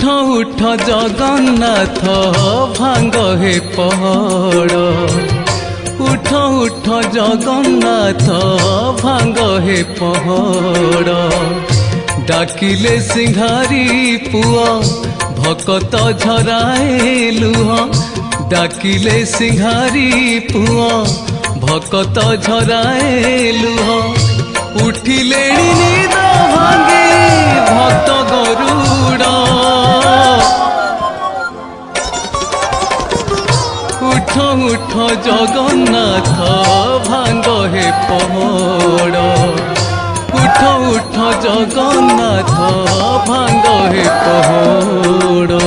उठ उठ जगन्नाथ भांग हे पहड़ उठ उठ जगन्नाथ भांग हे पहड़ डाकिले सिंहारी पुआ भकत झराए लुह डाकिले सिंहारी पुआ भकत झराए लुह उठिले निद भांगे भक्त गरुड़ उठ उठ जगन्नाथ भांग हे पहड़ उठ उठ जगन्नाथ भांग हे पहड़।